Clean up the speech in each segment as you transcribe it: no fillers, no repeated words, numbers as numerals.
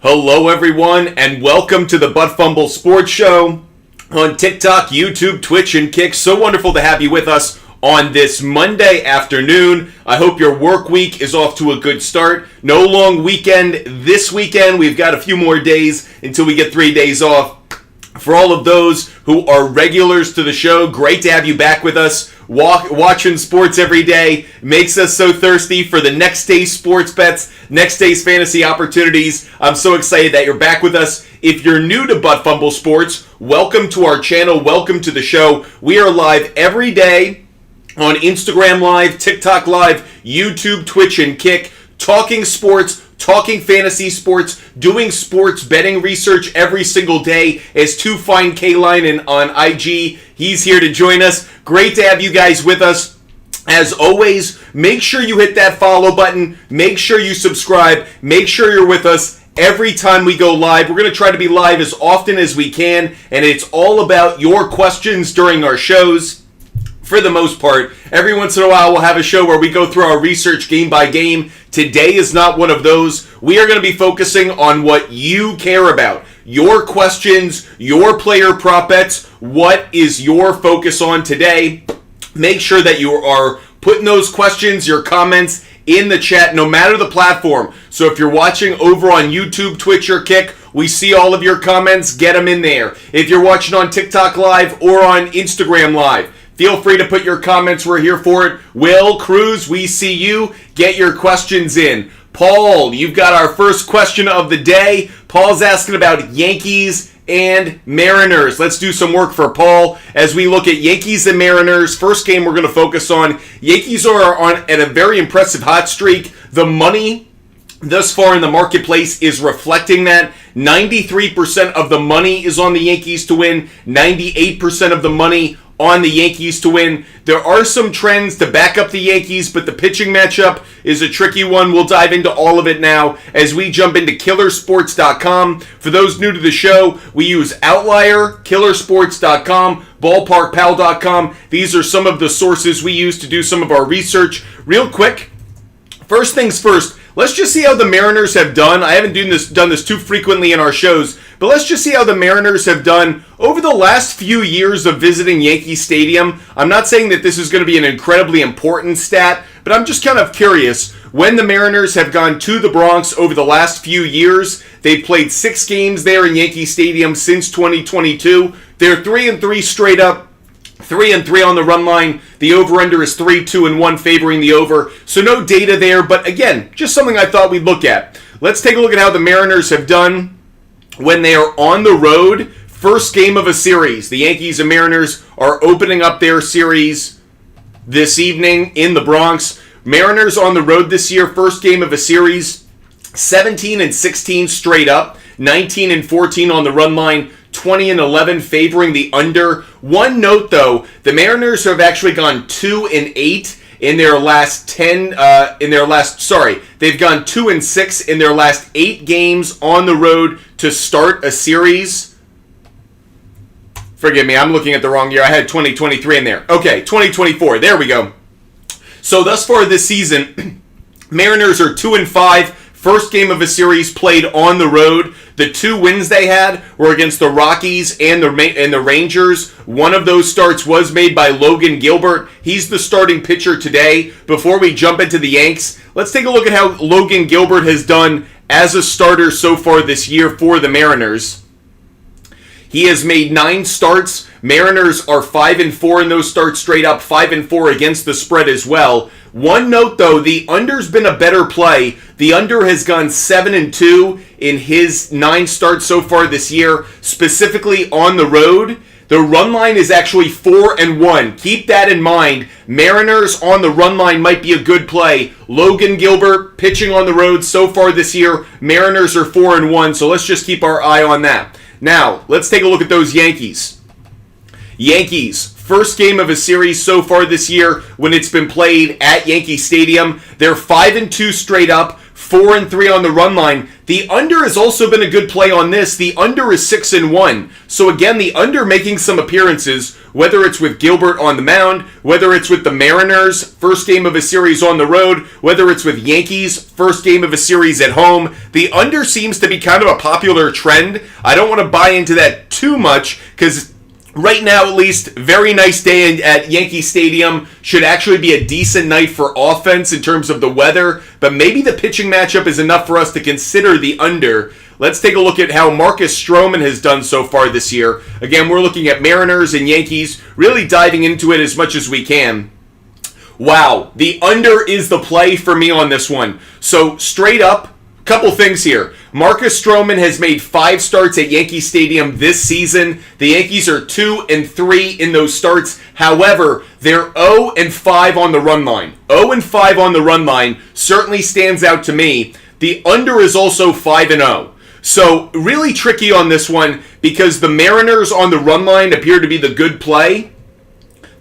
Hello everyone, and welcome to the Butt Fumble Sports Show on TikTok, YouTube, Twitch, and Kick. So wonderful to have you with us on this Monday afternoon. I hope your work week is off to a good start. No long weekend this weekend. We've got a few more days until we get 3 days off. For all of those who are regulars to the show, great to have you back with us. Watching sports every day makes us so thirsty for the next day's sports bets, next day's fantasy opportunities. I'm so excited that you're back with us. If you're new to Butt Fumble Sports, welcome to our channel. Welcome to the show. We are live every day on Instagram Live, TikTok Live, YouTube, Twitch, and Kick, talking sports, talking fantasy sports, doing sports betting research every single day as To Find K-Line on IG. He's here to join us. Great to have you guys with us. As always, make sure you hit that follow button. Make sure you subscribe. Make sure you're with us every time we go live. We're going to try to be live as often as we can, and it's all about your questions during our shows. For the most part, every once in a while we'll have a show where we go through our research game by game. Today is not one of those. We are going to be focusing on what you care about. Your questions, your player prop bets. What is your focus on today? Make sure that you are putting those questions, your comments in the chat, no matter the platform. So if you're watching over on YouTube, Twitch, or Kick, we see all of your comments. Get them in there. If you're watching on TikTok Live or on Instagram Live, feel free to put your comments. We're here for it. Will, Cruz, we see you. Get your questions in. Paul, you've got our first question of the day. Paul's asking about Yankees and Mariners. Let's do some work for Paul as we look at Yankees and Mariners. First game we're going to focus on. Yankees are at a very impressive hot streak. The money thus far in the marketplace is reflecting that. 93% of the money is on the Yankees to win. 98% of the money on the Yankees to win. There are some trends to back up the Yankees, but the pitching matchup is a tricky one. We'll dive into all of it now as we jump into killersports.com. For those new to the show, we use Outlier, killersports.com, ballparkpal.com. These are some of the sources we use to do some of our research. Real quick, first things first, let's just see how the Mariners have done. I haven't done this too frequently in our shows, but let's just see how the Mariners have done over the last few years of visiting Yankee Stadium. I'm not saying that this is going to be an incredibly important stat, but I'm just kind of curious. When the Mariners have gone to the Bronx over the last few years, they've played 6 games there in Yankee Stadium since 2022. They're 3-3 straight up. 3-3 on the run line. The over-under is 3-2-1 favoring the over. So no data there, but again, just something I thought we'd look at. Let's take a look at how the Mariners have done when they are on the road. First game of a series. The Yankees and Mariners are opening up their series this evening in the Bronx. Mariners on the road this year, first game of a series, 17-16 straight up, 19-14 on the run line, 20-11 favoring the under. One note though, the Mariners have actually gone 2-8 in their last 10. They've gone 2-6 in their last 8 games on the road to start a series. Forgive me, I'm looking at the wrong year. I had 2023 in there. Okay, 2024. There we go. So thus far this season, Mariners are 2-5. First game of a series played on the road. The 2 wins they had were against the Rockies and the Rangers. One of those starts was made by Logan Gilbert. He's the starting pitcher today. Before we jump into the Yanks, let's take a look at how Logan Gilbert has done as a starter so far this year for the Mariners. He has made 9 starts. Mariners are 5-4 in those starts straight up, 5-4 against the spread as well. One note though, the under's been a better play. The under has gone 7-2 in his 9 starts so far this year, specifically on the road. The run line is actually 4-1. Keep that in mind. Mariners on the run line might be a good play. Logan Gilbert pitching on the road so far this year. Mariners are 4-1, so let's just keep our eye on that. Now, let's take a look at those Yankees. Yankees, first game of a series so far this year when it's been played at Yankee Stadium. They're 5-2 straight up, 4-3 on the run line. The under has also been a good play on this. The under is 6-1. So again, the under making some appearances, whether it's with Gilbert on the mound, whether it's with the Mariners, first game of a series on the road, whether it's with Yankees, first game of a series at home. The under seems to be kind of a popular trend. I don't want to buy into that too much because right now, at least, very nice day at Yankee Stadium. Should actually be a decent night for offense in terms of the weather, but maybe the pitching matchup is enough for us to consider the under. Let's take a look at how Marcus Stroman has done so far this year. Again, we're looking at Mariners and Yankees, really diving into it as much as we can. Wow, the under is the play for me on this one. So, straight up, couple things here. Marcus Stroman has made 5 starts at Yankee Stadium this season. The Yankees are 2-3 in those starts. However, they're 0-5 on the run line. 0-5 on the run line certainly stands out to me. The under is also 5-0. So, really tricky on this one because the Mariners on the run line appear to be the good play.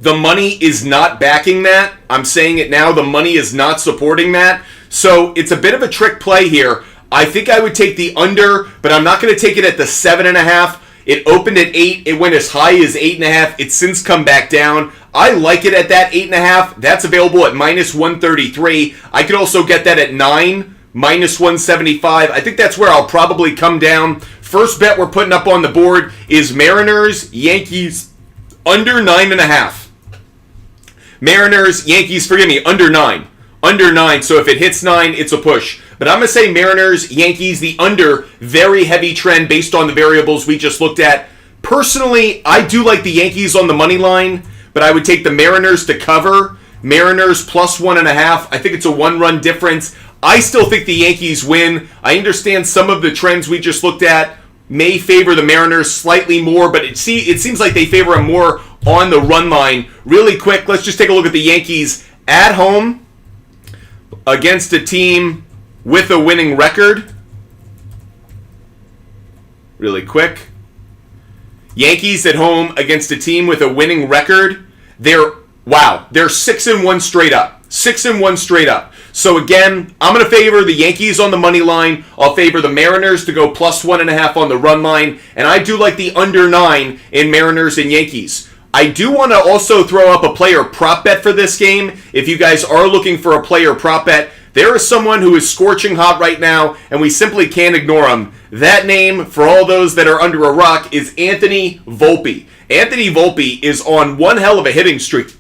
The money is not backing that. I'm saying it now. The money is not supporting that. So it's a bit of a trick play here. I think I would take the under, but I'm not going to take it at the 7.5. It opened at 8. It went as high as 8.5. It's since come back down. I like it at that 8.5. That's available at -133. I could also get that at 9, -175. I think that's where I'll probably come down. First bet we're putting up on the board is Mariners, Yankees, under 9.5. Mariners, Yankees, forgive me, under 9. Under 9, so if it hits 9, it's a push. But I'm going to say Mariners, Yankees, the under, very heavy trend based on the variables we just looked at. Personally, I do like the Yankees on the money line, but I would take the Mariners to cover. Mariners plus 1.5. I think it's a 1-run difference. I still think the Yankees win. I understand some of the trends we just looked at may favor the Mariners slightly more, but it seems like they favor them more on the run line. Really quick, let's just take a look at the Yankees at home against a team with a winning record. Really quick. Yankees at home against a team with a winning record. They're 6-1 straight up. 6-1 straight up. So again, I'm going to favor the Yankees on the money line. I'll favor the Mariners to go plus 1.5 on the run line. And I do like the under 9 in Mariners and Yankees. I do want to also throw up a player prop bet for this game. If you guys are looking for a player prop bet, there is someone who is scorching hot right now, and we simply can't ignore him. That name, for all those that are under a rock, is Anthony Volpe. Anthony Volpe is on one hell of a hitting streak.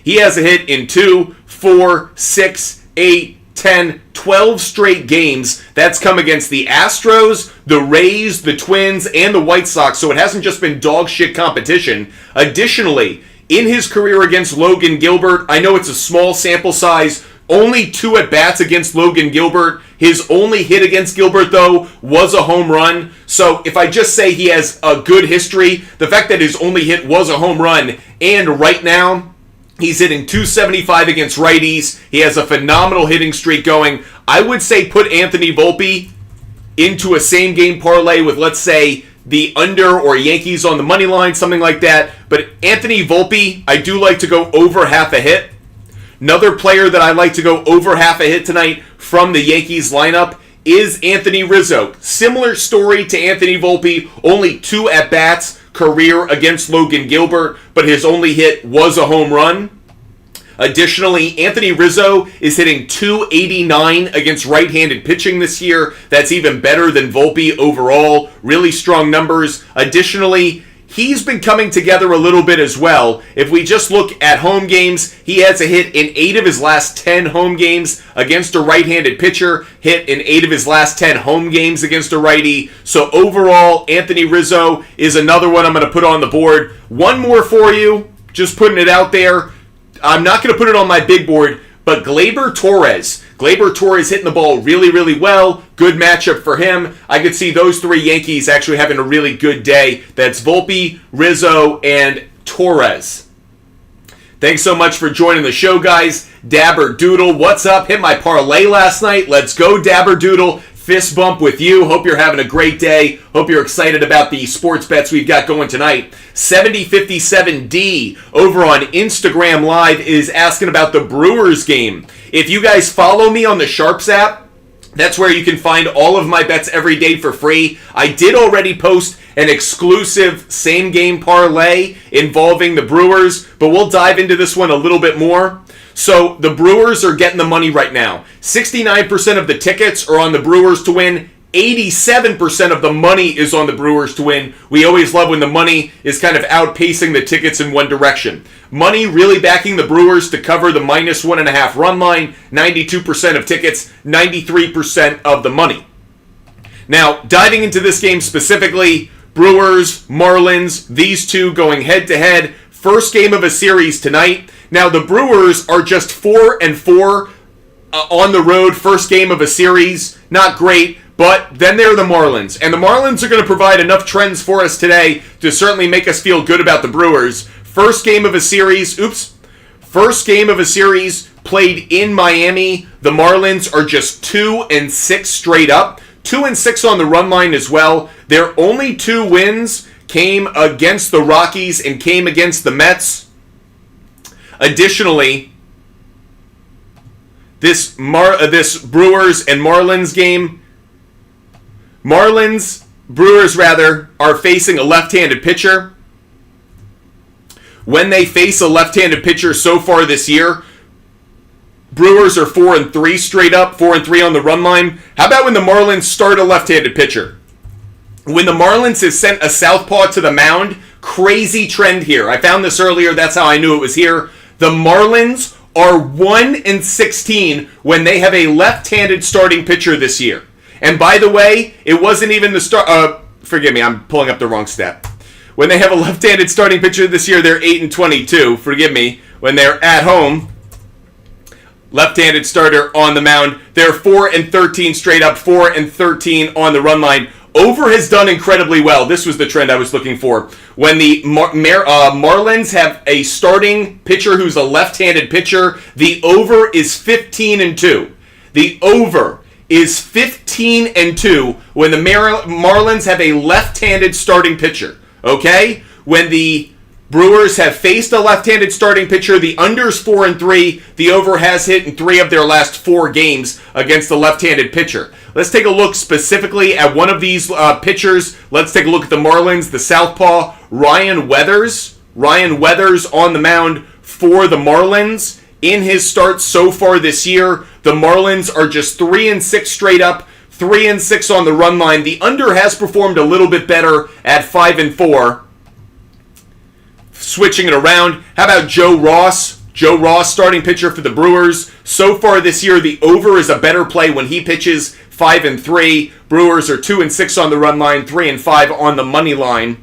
He has a hit in 2, 4, 6, 8, 10, 12 straight games. That's come against the Astros, the Rays, the Twins, and the White Sox, so it hasn't just been dog shit competition. Additionally, in his career against Logan Gilbert, I know it's a small sample size, only 2 at-bats against Logan Gilbert. His only hit against Gilbert, though, was a home run. So if I just say he has a good history, the fact that his only hit was a home run, and right now, he's hitting .275 against righties. He has a phenomenal hitting streak going. I would say put Anthony Volpe into a same-game parlay with, let's say, the under or Yankees on the money line, something like that. But Anthony Volpe, I do like to go over half a hit. Another player that I like to go over half a hit tonight from the Yankees lineup is Anthony Rizzo. Similar story to Anthony Volpe, only 2 at-bats career against Logan Gilbert, but his only hit was a home run. Additionally, Anthony Rizzo is hitting .289 against right-handed pitching this year. That's even better than Volpe overall. Really strong numbers. Additionally, he's been coming together a little bit as well. If we just look at home games, he has a hit in 8 of his last 10 home games against a right-handed pitcher, hit in 8 of his last 10 home games against a righty. So overall, Anthony Rizzo is another one I'm going to put on the board. One more for you, just putting it out there. I'm not going to put it on my big board, but Gleyber Torres. Gleyber Torres hitting the ball really, really well. Good matchup for him. I could see those 3 Yankees actually having a really good day. That's Volpe, Rizzo, and Torres. Thanks so much for joining the show, guys. Dabber Doodle, what's up? Hit my parlay last night. Let's go, Dabber Doodle. Fist bump with you. Hope you're having a great day. Hope you're excited about the sports bets we've got going tonight. 7057D over on Instagram Live is asking about the Brewers game. If you guys follow me on the SHARPZ app, That's where you can find all of my bets every day for free. I did already post an exclusive same-game parlay involving the Brewers, but we'll dive into this one a little bit more. So the Brewers are getting the money right now. 69% of the tickets are on the Brewers to win. 87% of the money is on the Brewers to win. We always love when the money is kind of outpacing the tickets in one direction. Money really backing the Brewers to cover the -1.5 run line. 92% of tickets, 93% of the money. Now, diving into this game specifically, Brewers, Marlins, these two going head-to-head. First game of a series tonight. Now, the Brewers are just 4-4 on the road. First game of a series. Not great. But then they're the Marlins. And the Marlins are going to provide enough trends for us today to certainly make us feel good about the Brewers. First game of a series played in Miami. The Marlins are just 2-6 straight up. 2-6 on the run line as well. Their only 2 wins came against the Rockies and came against the Mets. Additionally, this Brewers and Marlins game, Brewers are facing a left-handed pitcher. When they face a left-handed pitcher so far this year, Brewers are 4-3 straight up, 4-3 on the run line. How about when the Marlins start a left-handed pitcher? When the Marlins have sent a southpaw to the mound, crazy trend here. I found this earlier, that's how I knew it was here. The Marlins are 1-16 when they have a left-handed starting pitcher this year. And by the way, it wasn't even the start. Forgive me, I'm pulling up the wrong stat. When they have a left-handed starting pitcher this year, they're 8-22. Forgive me. When they're at home, left-handed starter on the mound, they're 4-13 straight up, 4-13 on the run line. Over has done incredibly well. This was the trend I was looking for. When the Marlins have a starting pitcher who's a left-handed pitcher, the over is 15-2. The over is 15-2 when the Marlins have a left-handed starting pitcher. Okay? When the Brewers have faced a left-handed starting pitcher, the under's 4-3. The over has hit in 3 of their last 4 games against the left-handed pitcher. Let's take a look specifically at one of these pitchers. Let's take a look at the Marlins, the southpaw, Ryan Weathers. Ryan Weathers on the mound for the Marlins. In his start so far this year, the Marlins are just 3-6 straight up, 3-6 on the run line. The under has performed a little bit better at 5-4. Switching it around, how about Joe Ross? Joe Ross, starting pitcher for the Brewers. So far this year, the over is a better play when he pitches, 5-3. Brewers are 2-6 on the run line, 3-5 on the money line.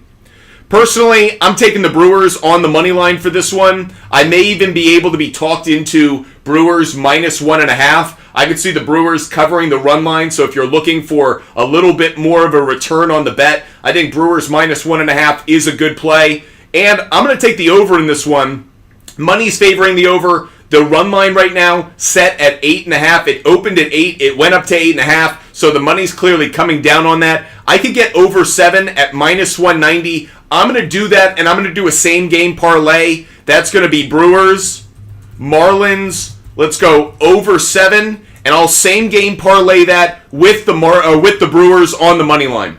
Personally, I'm taking the Brewers on the money line for this one. I may even be able to be talked into Brewers -1.5. I could see the Brewers covering the run line, so if you're looking for a little bit more of a return on the bet, I think Brewers -1.5 is a good play. And I'm going to take the over in this one. Money's favoring the over. The run line right now set at 8.5. It opened at 8. It went up to 8.5. So the money's clearly coming down on that. I could get over 7 at -190. I'm going to do that, and I'm going to do a same-game parlay. That's going to be Brewers, Marlins. Let's go over 7, and I'll same-game parlay that with the Brewers on the money line.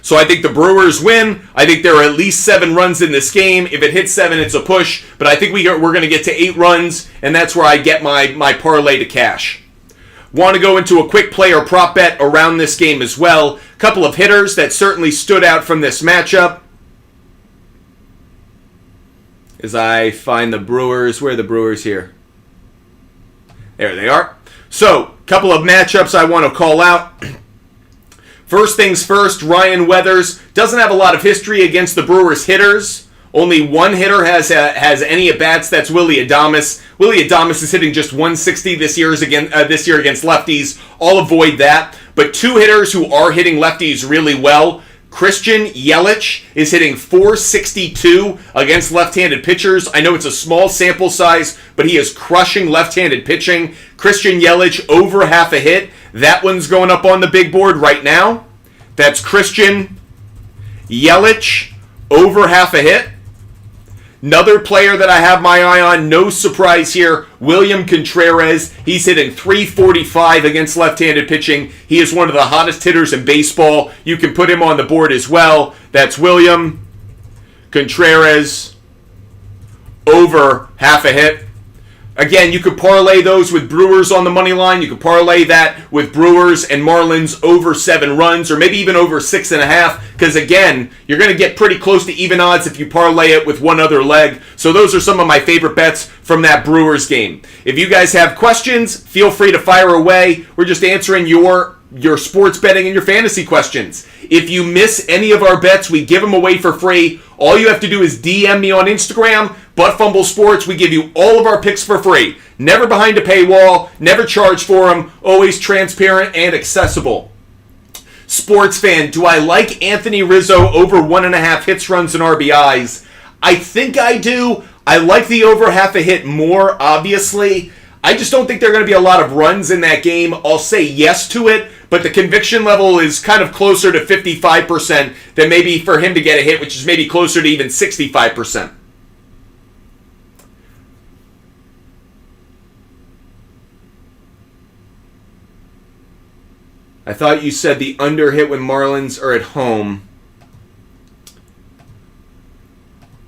So I think the Brewers win. I think there are at least 7 runs in this game. If it hits 7, it's a push. But I think we're going to get to 8 runs, and that's where I get my parlay to cash. Want to go into a quick player prop bet around this game as well. Couple of hitters that certainly stood out from this matchup. As I find the Brewers, where are the Brewers here? There they are. So, couple of matchups I want to call out. First things first, Ryan Weathers doesn't have a lot of history against the Brewers hitters. Only one hitter has any at-bats. That's Willy Adames. Willy Adames is hitting just 160 this year against lefties. I'll avoid that. But 2 hitters who are hitting lefties really well. Christian Yelich is hitting 462 against left-handed pitchers. I know it's a small sample size, but he is crushing left-handed pitching. Christian Yelich over half a hit. That one's going up on the big board right now. That's Christian Yelich over half a hit. Another player that I have my eye on, no surprise here, William Contreras. He's hitting .345 against left-handed pitching. He is one of the hottest hitters in baseball. You can put him on the board as well. That's William Contreras over half a hit. Again, you could parlay those with Brewers on the money line. You could parlay that with Brewers and Marlins over 7 runs, or maybe even over 6.5. Because again, you're going to get pretty close to even odds if you parlay it with one other leg. So those are some of my favorite bets from that Brewers game. If you guys have questions, feel free to fire away. We're just answering your sports betting and your fantasy questions. If you miss any of our bets, we give them away for free. All you have to do is DM me on Instagram, ButtFumble Sports. We give you all of our picks for free. Never behind a paywall, never charge for them, always transparent and accessible. Sports fan, do I like Anthony Rizzo over 1.5 hits, runs, and RBIs? I think I do. I like the over half a hit more, obviously. I just don't think there are going to be a lot of runs in that game. I'll say yes to it, but the conviction level is kind of closer to 55% than maybe for him to get a hit, which is maybe closer to even 65%. I thought you said the under hit when Marlins are at home.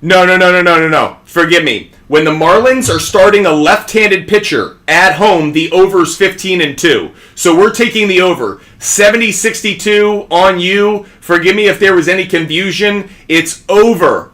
No. Forgive me. When the Marlins are starting a left-handed pitcher at home, the over's 15-2. So we're taking the over. 70-62 on you. Forgive me if there was any confusion. It's over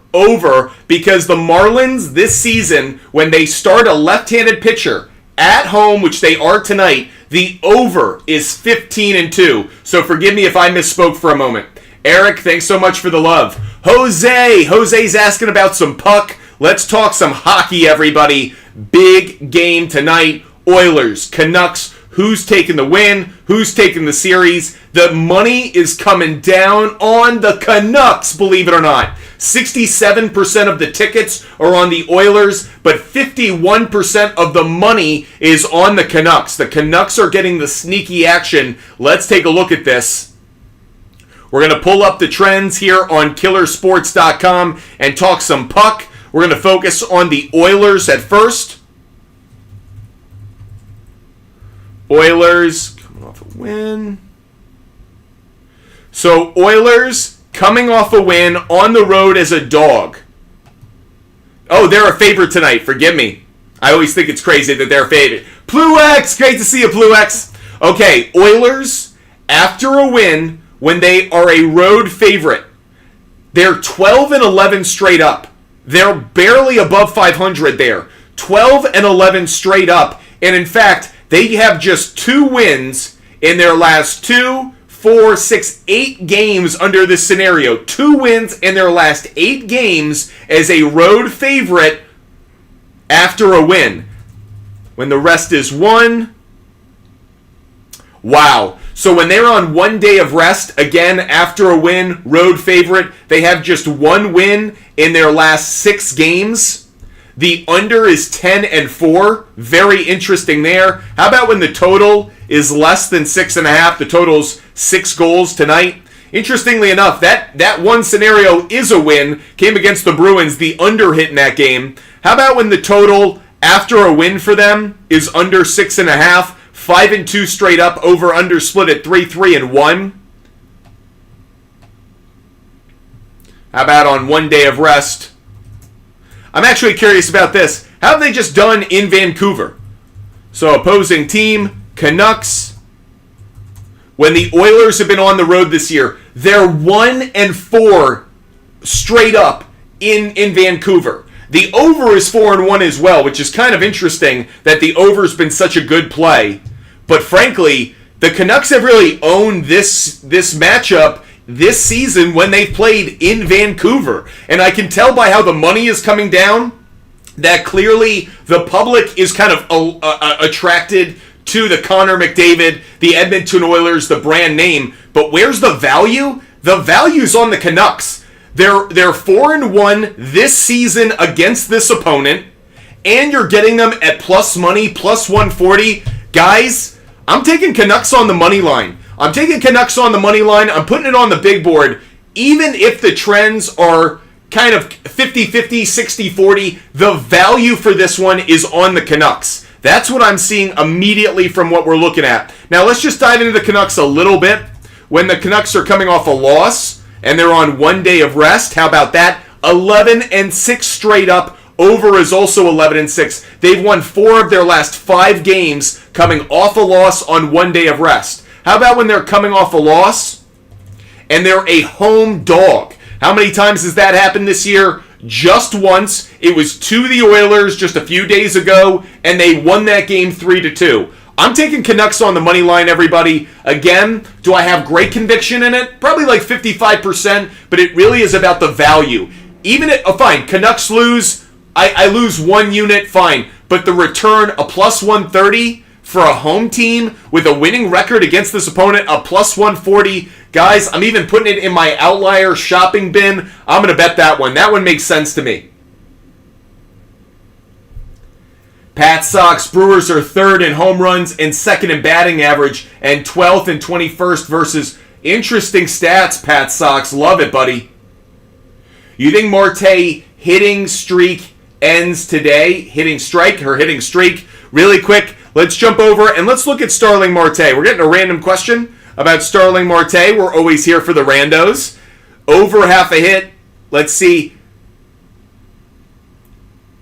because the Marlins this season, when they start a left-handed pitcher at home, which they are tonight, the over is 15-2. So forgive me if I misspoke for a moment. Eric, thanks so much for the love. Jose's asking about some puck. Let's talk some hockey, everybody. Big game tonight. Oilers, Canucks. Who's taking the win? Who's taking the series? The money is coming down on the Canucks, believe it or not. 67% of the tickets are on the Oilers, but 51% of the money is on the Canucks. The Canucks are getting the sneaky action. Let's take a look at this. We're going to pull up the trends here on killersports.com and talk some puck. We're going to focus on the Oilers at first. Oilers coming off a win. So Oilers coming off a win on the road as a dog. Oh, they're a favorite tonight. Forgive me. I always think it's crazy that they're a favorite. Pluex, great to see you, Pluex. Okay, Oilers, after a win, when they are a road favorite, they're 12-11 straight up. They're barely above 500 there. 12-11 straight up. And in fact, they have just 2 wins in their last 2, 4, 6, 8 games under this scenario. 2 wins in their last 8 games as a road favorite after a win. When the rest is 1. Wow. So when they're on 1 day of rest, again, after a win, road favorite, they have just 1 win in their last 6 games. The under is 10-4. Very interesting there. How about when the total is less than 6.5? The total's 6 goals tonight. Interestingly enough, that one scenario is a win. Came against the Bruins, the under hit in that game. How about when the total after a win for them is under 6.5? 5-2 straight up, over under split at 3-3-1. How about on 1 day of rest? I'm actually curious about this. How have they just done in Vancouver? So opposing team, Canucks. When the Oilers have been on the road this year, they're 1-4 straight up in Vancouver. The over is 4-1 as well, which is kind of interesting that the over's been such a good play. But frankly, the Canucks have really owned this matchup this season when they've played in Vancouver. And I can tell by how the money is coming down that clearly the public is kind of attracted to the Connor McDavid, the Edmonton Oilers, the brand name. But where's the value? The value's on the Canucks. They're 4-1 this season against this opponent, and you're getting them at plus money, plus 140. Guys, I'm taking Canucks on the money line. I'm putting it on the big board. Even if the trends are kind of 50-50, 60-40. The value for this one is on the Canucks. That's what I'm seeing immediately from what we're looking at. Now let's just dive into the Canucks a little bit. When the Canucks are coming off a loss and they're on 1 day of rest, how about that? 11-6 straight up. Over is also 11-6. They've won 4 of their last 5 games coming off a loss on 1 day of rest. How about when they're coming off a loss and they're a home dog? How many times has that happened this year? Just once. It was to the Oilers just a few days ago, and they won that game 3-2. I'm taking Canucks on the money line, everybody. Again, do I have great conviction in it? Probably like 55%, but it really is about the value. Even if, fine, Canucks lose, I lose 1 unit, fine. But the return, a plus 130 for a home team with a winning record against this opponent, a plus 140. Guys, I'm even putting it in my outlier shopping bin. I'm going to bet that one. That one makes sense to me. Pats, Sox, Brewers are 3rd in home runs and 2nd in batting average and 12th and 21st versus interesting stats, Pats, Sox. Love it, buddy. You think Marte hitting streak ends today? Hitting strike or hitting streak? Really quick, let's jump over and let's look at Starling Marte. We're getting a random question about Starling Marte. We're always here for the randos. Over half a hit. Let's see.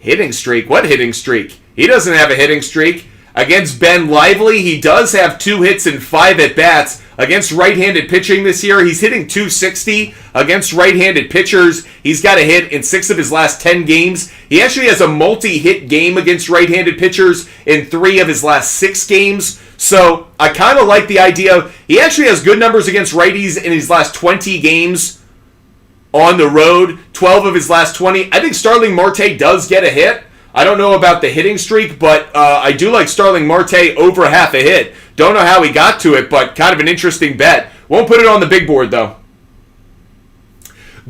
Hitting streak. What hitting streak? He doesn't have a hitting streak. Against Ben Lively, he does have 2 hits and 5 at-bats. Against right-handed pitching this year, he's hitting .260. Against right-handed pitchers, he's got a hit in 6 of his last 10 games. He actually has a multi-hit game against right-handed pitchers in 3 of his last 6 games. So I kind of like the idea. He actually has good numbers against righties in his last 20 games on the road. 12 of his last 20. I think Starling Marte does get a hit. I don't know about the hitting streak, but I do like Starling Marte over half a hit. Don't know how he got to it, but kind of an interesting bet. Won't put it on the big board, though.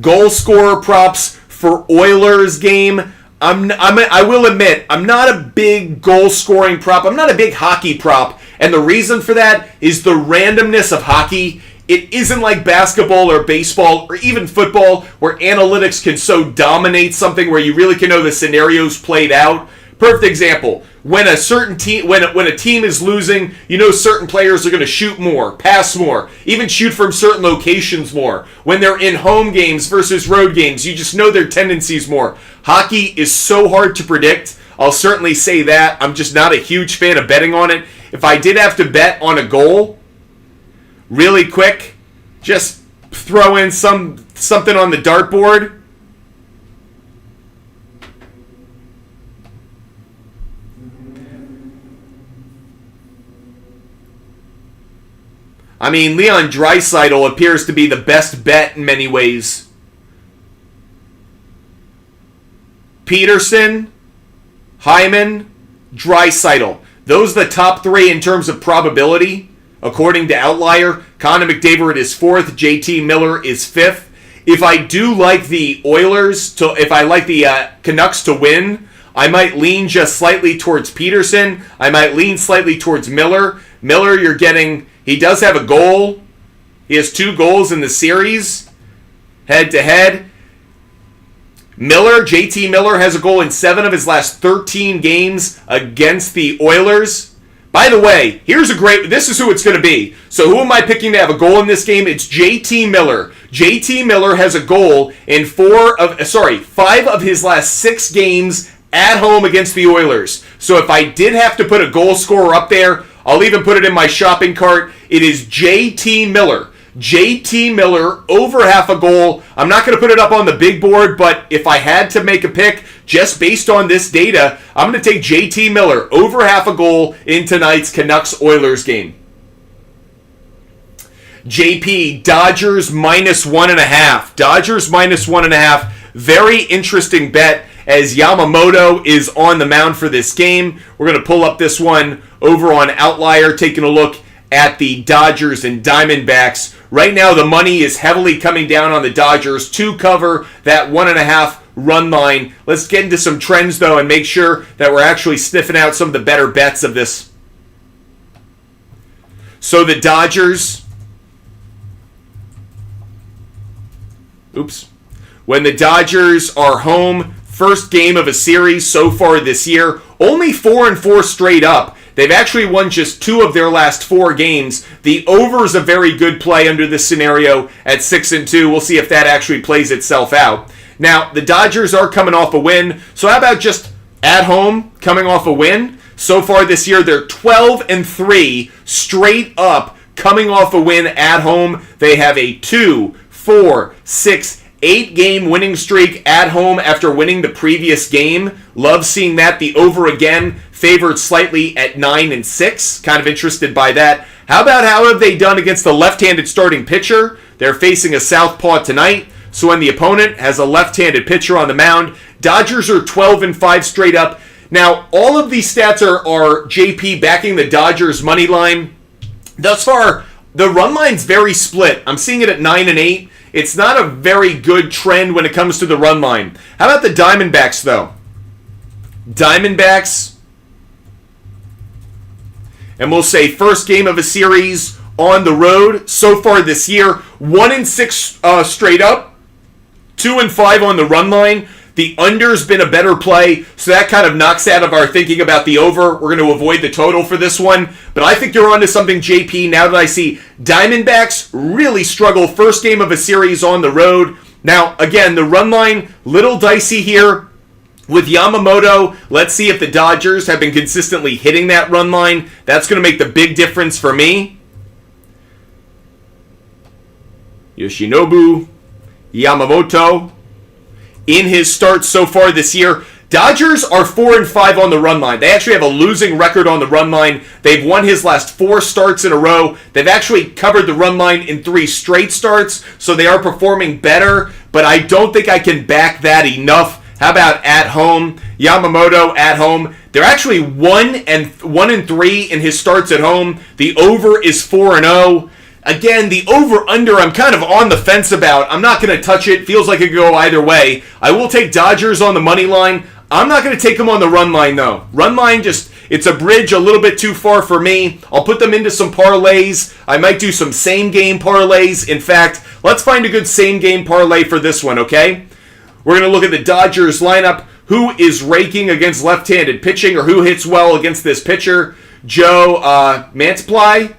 Goal scorer props for Oilers game. I will admit, I'm not a big goal scoring prop. I'm not a big hockey prop. And the reason for that is the randomness of hockey. It isn't like basketball or baseball or even football where analytics can so dominate something where you really can know the scenarios played out. Perfect example. When a certain team, when a team is losing, you know certain players are going to shoot more, pass more, even shoot from certain locations more. When they're in home games versus road games, you just know their tendencies more. Hockey is so hard to predict. I'll certainly say that. I'm just not a huge fan of betting on it. If I did have to bet on a goal, really quick, just throw in something on the dartboard. I mean, Leon Draisaitl appears to be the best bet in many ways. Peterson, Hyman, Draisaitl. Those are the top 3 in terms of probability. According to Outlier, Connor McDavid is 4th, JT Miller is 5th. If I do like the Oilers, if I like the Canucks to win, I might lean just slightly towards Peterson. I might lean slightly towards Miller. Miller, you're getting, he does have a goal. He has 2 goals in the series, head-to-head. JT Miller has a goal in 7 of his last 13 games against the Oilers. By the way, this is who it's going to be. So who am I picking to have a goal in this game? It's JT Miller. JT Miller has a goal in 5 of his last 6 games at home against the Oilers. So if I did have to put a goal scorer up there, I'll even put it in my shopping cart. It is JT Miller. JT Miller over half a goal. I'm not going to put it up on the big board, but if I had to make a pick just based on this data, I'm going to take JT Miller over half a goal in tonight's Canucks-Oilers game. JP, Dodgers minus 1.5. Dodgers minus 1.5. Very interesting bet as Yamamoto is on the mound for this game. We're going to pull up this one over on Outlier, taking a look at the Dodgers and Diamondbacks. Right now, the money is heavily coming down on the Dodgers to cover that 1.5 run line. Let's get into some trends, though, and make sure that we're actually sniffing out some of the better bets of this. So the Dodgers, when the Dodgers are home. First game of a series so far this year. Only 4-4 straight up. They've actually won just 2 of their last 4 games. The over is a very good play under this scenario at 6-2. We'll see if that actually plays itself out. Now, the Dodgers are coming off a win. So how about just at home coming off a win? So far this year, they're 12-3 straight up coming off a win at home. They have a 2, 4, 6, 8-game winning streak at home after winning the previous game. Love seeing that. The over again favored slightly at 9-6. Kind of interested by that. How about how have they done against the left-handed starting pitcher? They're facing a southpaw tonight. So when the opponent has a left-handed pitcher on the mound, Dodgers are 12-5 straight up. Now, all of these stats are JP backing the Dodgers money line. Thus far, the run line's very split. I'm seeing it at 9-8. It's not a very good trend when it comes to the run line. How about the Diamondbacks, though? Diamondbacks, and we'll say first game of a series on the road so far this year. 1-6 straight up, 2-5 on the run line. The under's been a better play, so that kind of knocks out of our thinking about the over. We're going to avoid the total for this one. But I think you're onto something, JP, now that I see Diamondbacks really struggle first game of a series on the road. Now, again, the run line, little dicey here with Yamamoto. Let's see if the Dodgers have been consistently hitting that run line. That's going to make the big difference for me. Yoshinobu Yamamoto. In his starts so far this year, Dodgers are 4-5 on the run line. They actually have a losing record on the run line. They've won his last 4 starts in a row. They've actually covered the run line in 3 straight starts, so they are performing better, but I don't think I can back that enough. How about at home? Yamamoto at home. They're actually 1-3 in his starts at home. The over is 4-0. Again, the over-under, I'm kind of on the fence about. I'm not going to touch it. Feels like it could go either way. I will take Dodgers on the money line. I'm not going to take them on the run line, though. Run line, it's a bridge a little bit too far for me. I'll put them into some parlays. I might do some same-game parlays. In fact, let's find a good same-game parlay for this one, okay? We're going to look at the Dodgers lineup. Who is raking against left-handed pitching, or who hits well against this pitcher? Joe Mantiply.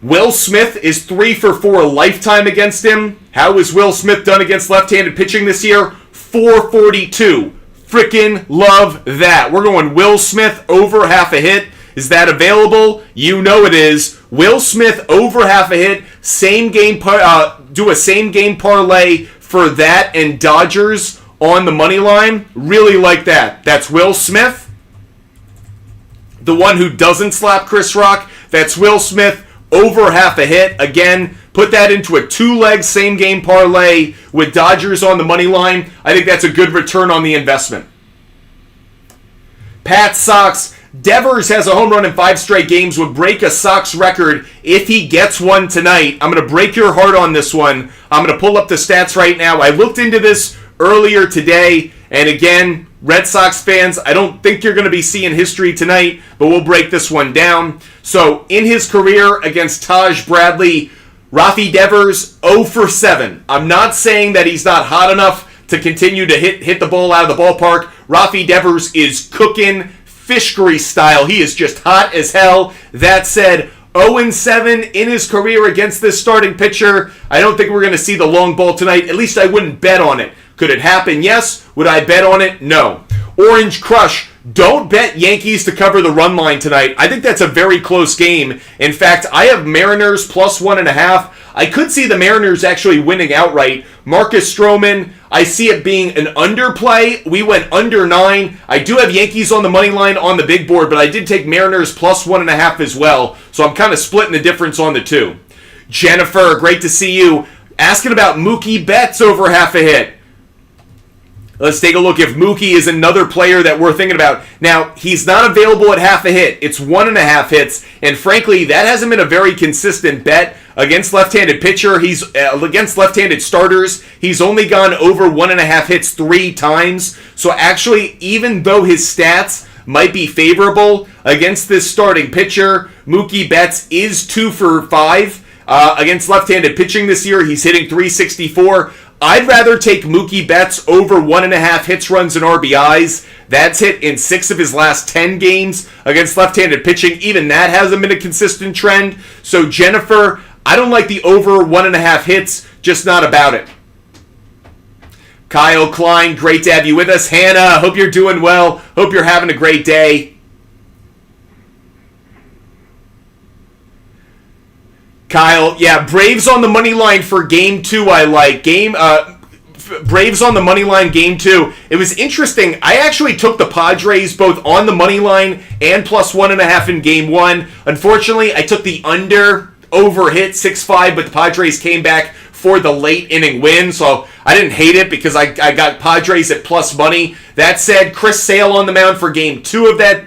Will Smith is 3 for 4 lifetime against him. How has Will Smith done against left-handed pitching this year? 442. Frickin' love that. We're going Will Smith over half a hit. Is that available? You know it is. Will Smith over half a hit. Do a same game parlay for that and Dodgers on the money line. Really like that. That's Will Smith, the one who doesn't slap Chris Rock. That's Will Smith over half a hit. Again, put that into a 2-leg same-game parlay with Dodgers on the money line. I think that's a good return on the investment. Pats Sox. Devers has a home run in 5 straight games. Would break a Sox record if he gets one tonight. I'm going to break your heart on this one. I'm going to pull up the stats right now. I looked into this earlier today, and again, Red Sox fans, I don't think you're going to be seeing history tonight, but we'll break this one down. So, in his career against Taj Bradley, Rafi Devers, 0 for 7. I'm not saying that he's not hot enough to continue to hit the ball out of the ballpark. Rafi Devers is cooking fish grease style. He is just hot as hell. That said, 0-7 in his career against this starting pitcher. I don't think we're going to see the long ball tonight. At least I wouldn't bet on it. Could it happen? Yes. Would I bet on it? No. Orange Crush. Don't bet Yankees to cover the run line tonight. I think that's a very close game. In fact, I have Mariners plus 1.5. I could see the Mariners actually winning outright. Marcus Stroman, I see it being an underplay. We went under 9. I do have Yankees on the money line on the big board, but I did take Mariners plus 1.5 as well. So I'm kind of splitting the difference on the two. Jennifer, great to see you. Asking about Mookie Betts over half a hit. Let's take a look if Mookie is another player that we're thinking about. Now, he's not available at half a hit. It's 1.5 hits. And frankly, that hasn't been a very consistent bet against left-handed pitcher. He's against left-handed starters. He's only gone over 1.5 hits 3 times. So actually, even though his stats might be favorable against this starting pitcher, Mookie Betts is 2 for 5. Against left-handed pitching this year, he's hitting .364. I'd rather take Mookie Betts over 1.5 hits, runs, and RBIs. That's hit in 6 of his last 10 games against left-handed pitching. Even that hasn't been a consistent trend. So Jennifer, I don't like the over 1.5 hits, just not about it. Kyle Klein, great to have you with us. Hannah, hope you're doing well. Hope you're having a great day. Kyle, yeah, Braves on the money line for Game 2 I like. Braves on the money line Game 2. It was interesting. I actually took the Padres both on the money line and plus 1.5 in Game 1. Unfortunately, I took the under hit 6-5, but the Padres came back for the late inning win, so I didn't hate it because I got Padres at plus money. That said, Chris Sale on the mound for Game 2 of that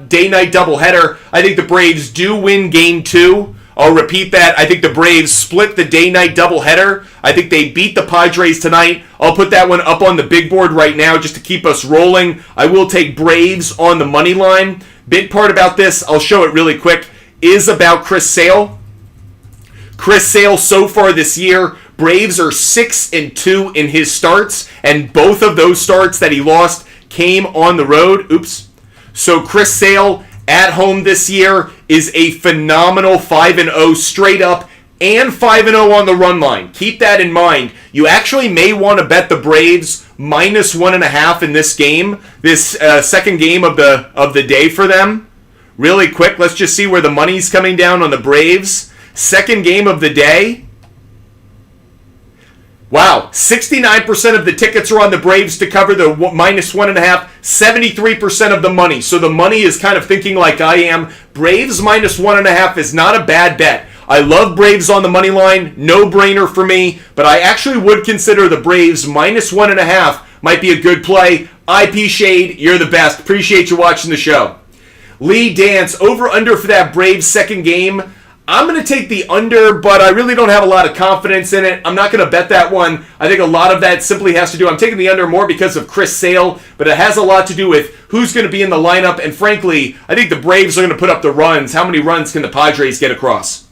day-night doubleheader. I think the Braves do win Game 2. I'll repeat that. I think the Braves split the day-night doubleheader. I think they beat the Padres tonight. I'll put that one up on the big board right now just to keep us rolling. I will take Braves on the money line. Big part about this, I'll show it really quick, is about Chris Sale. Chris Sale so far this year, Braves are 6-2 in his starts, and both of those starts that he lost came on the road. So Chris Sale at home this year is a phenomenal 5-0 straight up and 5-0 on the run line. Keep that in mind. You actually may want to bet the Braves minus 1.5 in this game, this second game of the day for them. Really quick, let's just see where the money's coming down on the Braves. Second game of the day. Wow, 69% of the tickets are on the Braves to cover the minus 1.5, 73% of the money. So the money is kind of thinking like I am. Braves minus 1.5 is not a bad bet. I love Braves on the money line, no-brainer for me, but I actually would consider the Braves minus 1.5 might be a good play. IP Shade, you're the best. Appreciate you watching the show. Lee Dance, over-under for that Braves second game. I'm going to take the under, but I really don't have a lot of confidence in it. I'm not going to bet that one. I think a lot of that simply has to do, I'm taking the under more because of Chris Sale, but it has a lot to do with who's going to be in the lineup, and frankly, I think the Braves are going to put up the runs. How many runs can the Padres get across?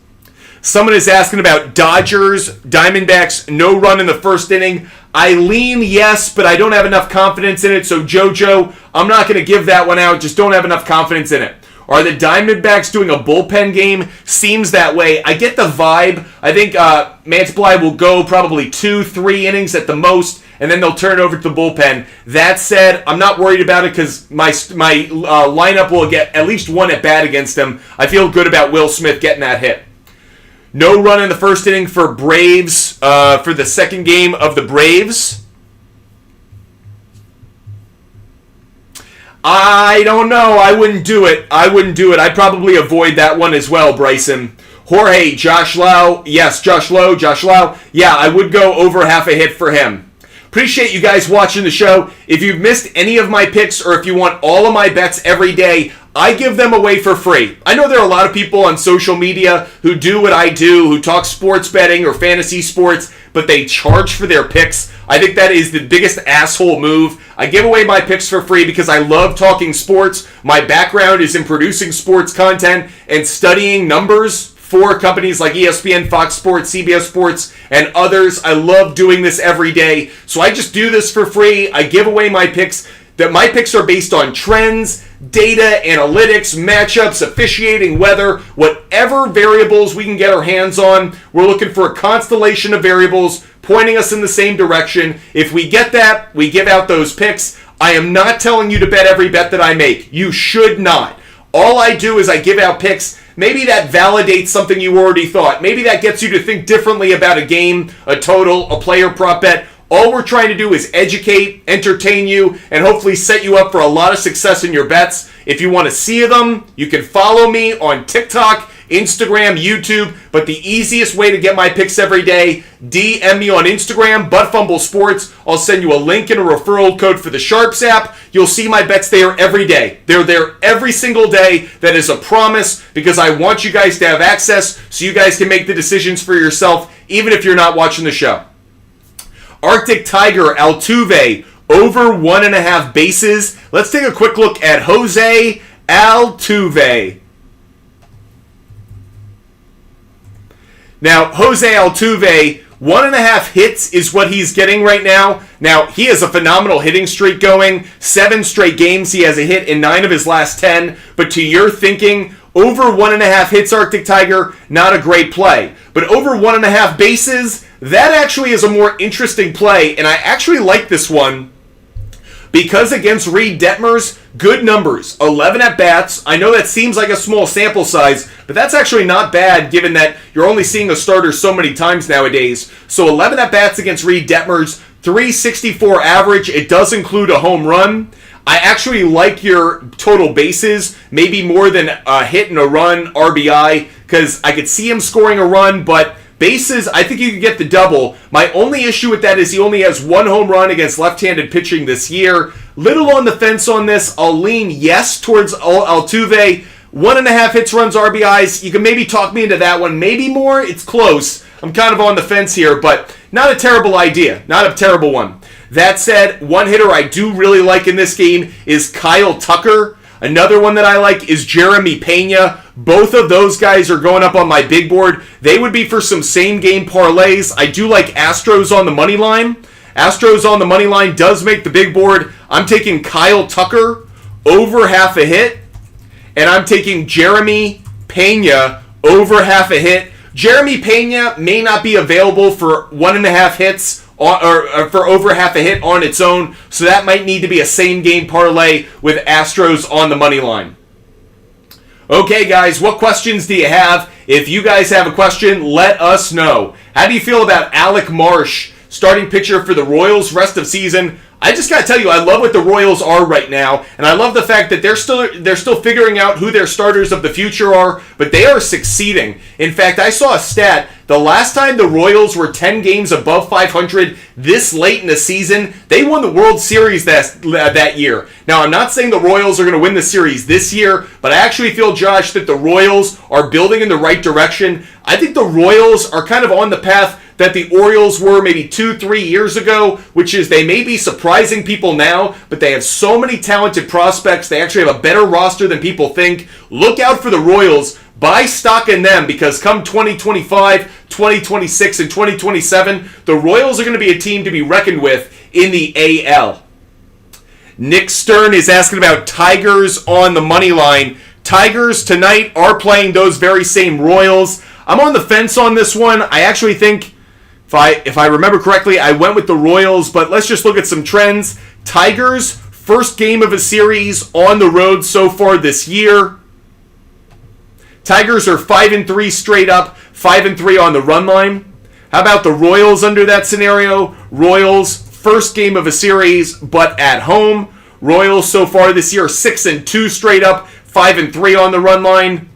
Someone is asking about Dodgers, Diamondbacks, no run in the first inning. I lean yes, but I don't have enough confidence in it, so JoJo, I'm not going to give that one out. Just don't have enough confidence in it. Are the Diamondbacks doing a bullpen game? Seems that way. I get the vibe. I think Mantiply will go probably 2-3 innings at the most, and then they'll turn it over to the bullpen. That said, I'm not worried about it because my lineup will get at least one at bat against them. I feel good about Will Smith getting that hit. No run in the first inning for Braves for the second game of the Braves. I don't know. I wouldn't do it. I'd probably avoid that one as well, Bryson. Jorge, Josh Lau. Yes, Josh Lau. Yeah, I would go over half a hit for him. Appreciate you guys watching the show. If you've missed any of my picks or if you want all of my bets every day, I give them away for free. I know there are a lot of people on social media who do what I do, who talk sports betting or fantasy sports, but they charge for their picks. I think that is the biggest asshole move. I give away my picks for free because I love talking sports. My background is in producing sports content and studying numbers for companies like ESPN, Fox Sports, CBS Sports, and others. I love doing this every day. So I just do this for free. I give away my picks. That my picks are based on trends, data, analytics, matchups, officiating, weather, whatever variables we can get our hands on. We're looking for a constellation of variables pointing us in the same direction. If we get that, we give out those picks. I am not telling you to bet every bet that I make. You should not. All I do is I give out picks. Maybe that validates something you already thought. Maybe that gets you to think differently about a game, a total, a player prop bet. All we're trying to do is educate, entertain you, and hopefully set you up for a lot of success in your bets. If you want to see them, you can follow me on TikTok, Instagram, YouTube, but the easiest way to get my picks every day, DM me on Instagram, ButtFumbleSports. I'll send you a link and a referral code for the SHARPZ app. You'll see my bets there every day. They're there every single day. That is a promise because I want you guys to have access so you guys can make the decisions for yourself, even if you're not watching the show. Arctic Tiger, Altuve, over 1.5 bases. Let's take a quick look at Jose Altuve. Now, Jose Altuve 1.5 hits is what he's getting right now. Now, he has a phenomenal hitting streak going. 7 straight games, he has a hit in 9 of his last 10. But to your thinking, over 1.5 hits, Arctic Tiger, not a great play. But over 1.5 bases, that actually is a more interesting play. And I actually like this one because against Reed Detmers, good numbers. 11 at-bats. I know that seems like a small sample size, but that's actually not bad given that you're only seeing a starter so many times nowadays. So 11 at-bats against Reed Detmers, 364 average. It does include a home run. I actually like your total bases, maybe more than a hit and a run RBI, because I could see him scoring a run, but bases, I think you could get the double. My only issue with that is he only has 1 home run against left-handed pitching this year. Little on the fence on this. I'll lean yes towards Altuve. 1.5 hits, runs, RBIs. You can maybe talk me into that one. Maybe more. It's close. I'm kind of on the fence here, but not a terrible idea. Not a terrible one. That said, one hitter I do really like in this game is Kyle Tucker. Another one that I like is Jeremy Pena. Both of those guys are going up on my big board. They would be for some same-game parlays. I do like Astros on the money line. Astros on the money line does make the big board. I'm taking Kyle Tucker over half a hit, and I'm taking Jeremy Pena over half a hit. Jeremy Pena may not be available for 1.5 hits or for over half a hit on its own, so that might need to be a same-game parlay with Astros on the money line. Okay, guys, what questions do you have? If you guys have a question, let us know. How do you feel about Alec Marsh, starting pitcher for the Royals rest of season? I just got to tell you, I love what the Royals are right now, and I love the fact that they're still figuring out who their starters of the future are, but they are succeeding. In fact, I saw a stat. The last time the Royals were 10 games above 500 this late in the season, they won the World Series that year. Now, I'm not saying the Royals are going to win the series this year, but I actually feel, Josh, that the Royals are building in the right direction. I think the Royals are kind of on the path that the Orioles were maybe 2-3 years ago, which is they may be surprising people now, but they have so many talented prospects. They actually have a better roster than people think. Look out for the Royals. Buy stock in them because come 2025, 2026, and 2027, the Royals are going to be a team to be reckoned with in the AL. Nick Stern is asking about Tigers on the money line. Tigers tonight are playing those very same Royals. I'm on the fence on this one. I actually think, if I remember correctly, I went with the Royals, but let's just look at some trends. Tigers, first game of a series on the road so far this year. Tigers are 5-3 straight up, 5-3 on the run line. How about the Royals under that scenario? Royals, first game of a series, but at home. Royals so far this year, 6-2 straight up, 5-3 on the run line.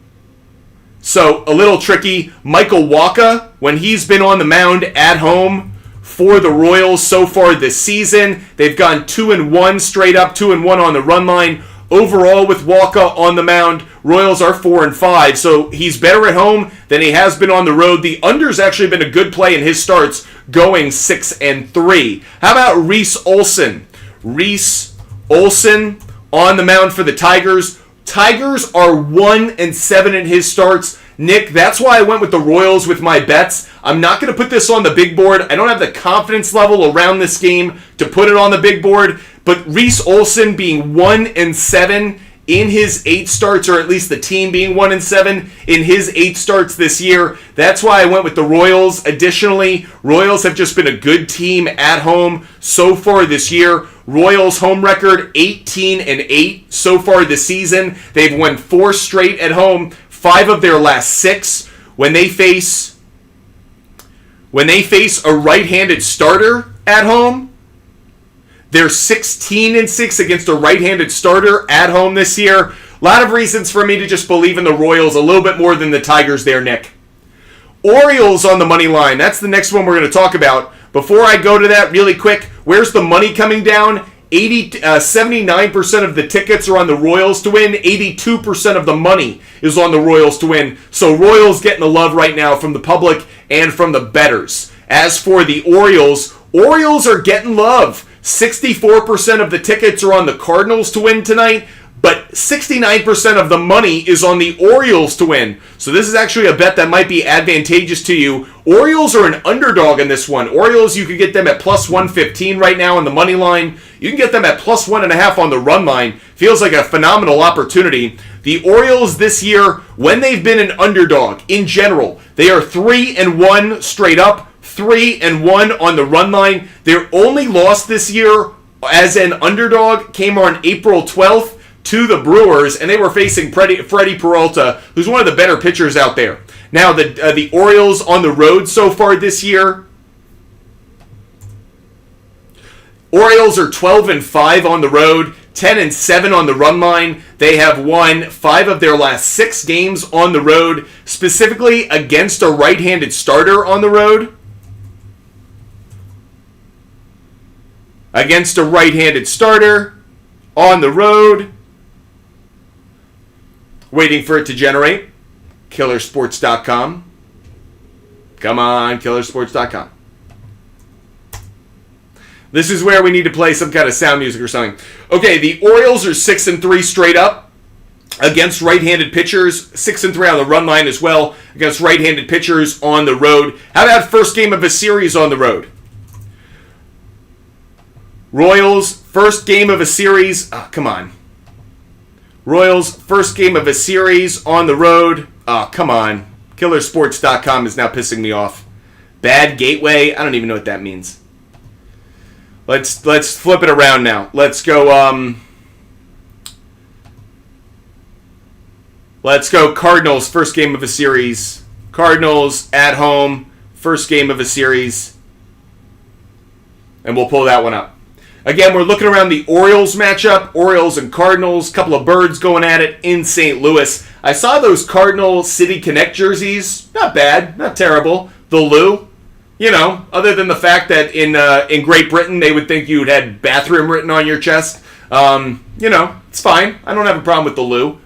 So, a little tricky. Michael Wacha, when he's been on the mound at home for the Royals so far this season, they've gone 2-1 straight up, 2-1 on the run line. Overall, with Wacha on the mound, Royals are 4-5, so he's better at home than he has been on the road. The under's actually been a good play in his starts, going 6-3. How about Reese Olson? Reese Olson on the mound for the Tigers. Tigers are 1-7 in his starts. Nick, that's why I went with the Royals with my bets. I'm not going to put this on the big board. I don't have the confidence level around this game to put it on the big board. But Reese Olson being 1-7 in his 8 starts, or at least the team being 1-7 in his 8 starts this year, that's why I went with the Royals. Additionally, Royals have just been a good team at home so far this year. Royals home record 18-8 so far this season. They've won 4 straight at home, 5 of their last 6. When they face a right-handed starter at home, they're 16-6 against a right-handed starter at home this year. A lot of reasons for me to just believe in the Royals a little bit more than the Tigers there, Nick. Orioles on the money line. That's the next one we're going to talk about. Before I go to that really quick, where's the money coming down? 79% of the tickets are on the Royals to win. 82% of the money is on the Royals to win. So Royals getting the love right now from the public and from the bettors. As for the Orioles, Orioles are getting love. 64% of the tickets are on the Cardinals to win tonight. but 69% of the money is on the Orioles to win. So this is actually a bet that might be advantageous to you. Orioles are an underdog in this one. Orioles, you could get them at plus 115 right now on the money line. You can get them at plus 1.5 on the run line. Feels like a phenomenal opportunity. The Orioles this year, when they've been an underdog in general, they are 3-1 straight up, 3-1 on the run line. Their only loss this year as an underdog came on April 12th to the Brewers, and they were facing Freddie Peralta, who's one of the better pitchers out there. Now, the Orioles on the road so far this year, Orioles are 12-5 on the road, 10-7 on the run line. They have won 5 of their last 6 games on the road, specifically against a right-handed starter on the road. Against a right-handed starter on the road. Waiting for it to generate. Killersports.com. Come on, Killersports.com. This is where we need to play some kind of sound music or something. Okay, the Orioles are 6-3 straight up against right-handed pitchers. 6-3 on the run line as well against right-handed pitchers on the road. How about first game of a series on the road? Royals, first game of a series. Oh, come on. Royals, first game of a series on the road. Oh, come on. Killersports.com is now pissing me off. Bad gateway. I don't even know what that means. Let's flip it around now. Let's go Cardinals, first game of a series. Cardinals at home, first game of a series. And we'll pull that one up. Again, we're looking around the Orioles matchup. Orioles and Cardinals, couple of birds going at it in St. Louis. I saw those Cardinal City Connect jerseys. Not bad, not terrible. The Lou, you know, other than the fact that in Great Britain they would think you'd had bathroom written on your chest. You know, it's fine. I don't have a problem with the Lou.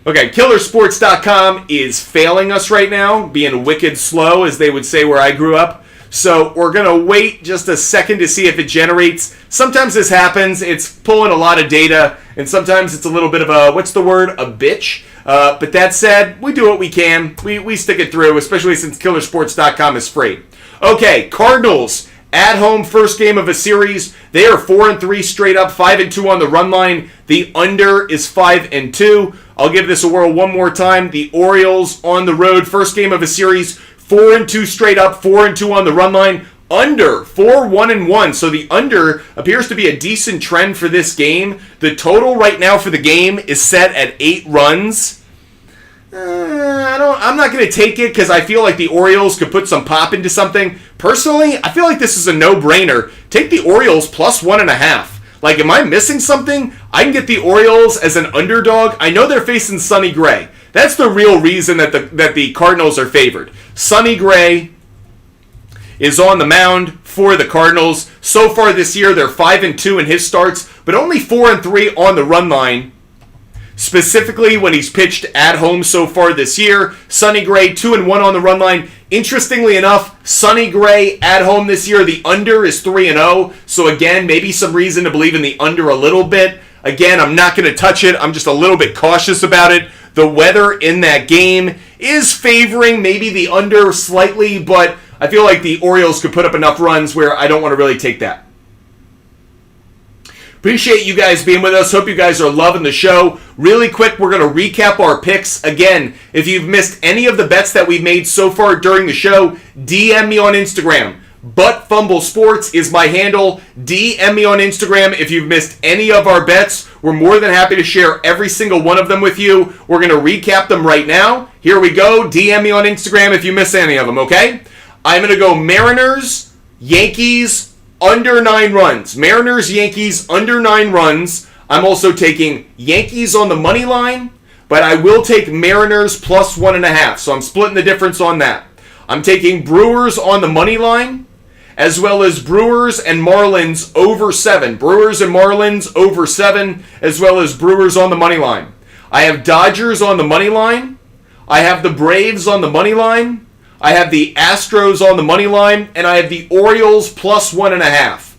Okay, Killersports.com is failing us right now, being wicked slow, as they would say where I grew up. So we're going to wait just a second to see if it generates. Sometimes this happens. It's pulling a lot of data, and sometimes it's a little bit of a, what's the word, a bitch. But that said, we do what we can. We stick it through, especially since Killersports.com is free. Okay, Cardinals at home, first game of a series. They are 4-3 straight up, 5-2 on the run line. The under is 5-2. I'll give this a whirl one more time. The Orioles on the road, first game of a series, 4-2 straight up, 4-2 on the run line. Under, 4-1-1. So the under appears to be a decent trend for this game. The total right now for the game is set at 8 runs. I'm not going to take it because I feel like the Orioles could put some pop into something. Personally, I feel like this is a no-brainer. Take the Orioles plus 1.5. Like, am I missing something? I can get the Orioles as an underdog. I know they're facing Sonny Gray. That's the real reason that the Cardinals are favored. Sonny Gray is on the mound for the Cardinals. So far this year, they're 5-2 in his starts, but only 4-3 on the run line. Specifically, when he's pitched at home so far this year, Sonny Gray 2-1 on the run line. Interestingly enough, Sonny Gray at home this year, the under is 3-0. So again, maybe some reason to believe in the under a little bit. Again, I'm not going to touch it. I'm just a little bit cautious about it. The weather in that game is favoring maybe the under slightly, but I feel like the Orioles could put up enough runs where I don't want to really take that. Appreciate you guys being with us. Hope you guys are loving the show. Really quick, we're going to recap our picks. Again, if you've missed any of the bets that we've made so far during the show, DM me on Instagram. Butt Fumble Sports is my handle. DM me on Instagram if you've missed any of our bets. We're more than happy to share every single one of them with you. We're going to recap them right now. Here we go. DM me on Instagram if you miss any of them, okay? I'm going to go Mariners, Yankees, under 9 runs. Mariners, Yankees, under 9 runs. I'm also taking Yankees on the money line, but I will take Mariners plus 1.5. So I'm splitting the difference on that. I'm taking Brewers on the money line, as well as Brewers and Marlins over 7. Brewers and Marlins over 7, as well as Brewers on the money line. I have Dodgers on the money line. I have the Braves on the money line. I have the Astros on the money line, and I have the Orioles plus 1.5.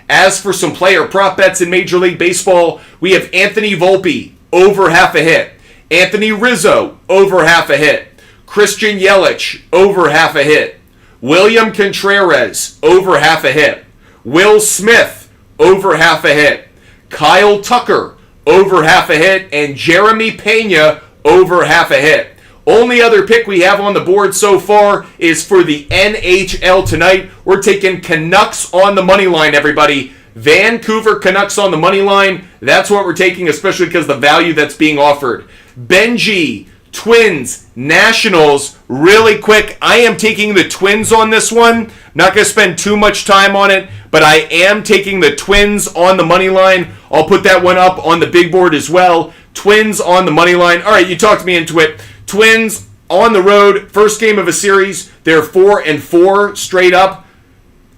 As for some player prop bets in Major League Baseball, we have Anthony Volpe over half a hit. Anthony Rizzo over half a hit. Christian Yelich over half a hit. William Contreras over half a hit. Will Smith over half a hit. Kyle Tucker over half a hit. And Jeremy Pena over half a hit. Only other pick we have on the board so far is for the NHL tonight. We're taking Canucks on the money line, everybody. Vancouver Canucks on the money line. That's what we're taking, especially because of the value that's being offered. Benji, Twins, Nationals. Really quick, I am taking the Twins on this one. Not going to spend too much time on it, but I am taking the Twins on the money line. I'll put that one up on the big board as well. Twins on the money line. All right, you talked me into it. Twins on the road, first game of a series. They're 4-4 straight up.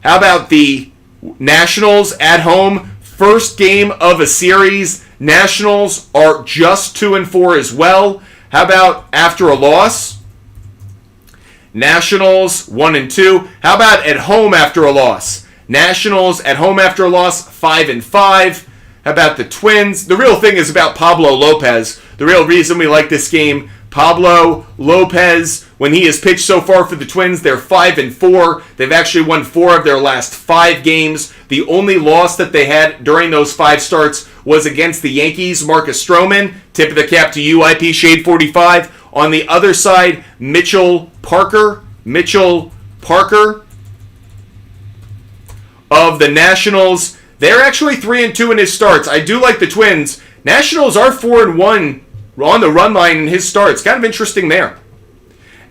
How about the Nationals at home? First game of a series. Nationals are just 2-4 as well. How about after a loss? Nationals 1-2. How about at home after a loss? Nationals at home after a loss 5-5. How about the Twins? The real thing is about Pablo Lopez. The real reason we like this game. Pablo Lopez, when he has pitched so far for the Twins, they're 5-4. They've actually won 4 of their last 5 games. The only loss that they had during those 5 starts was against the Yankees. Marcus Stroman, tip of the cap to you, IP Shade 45. On the other side, Mitchell Parker of the Nationals. They're actually 3-2 in his starts. I do like the Twins. Nationals are 4-1 on the run line in his starts. Kind of interesting there.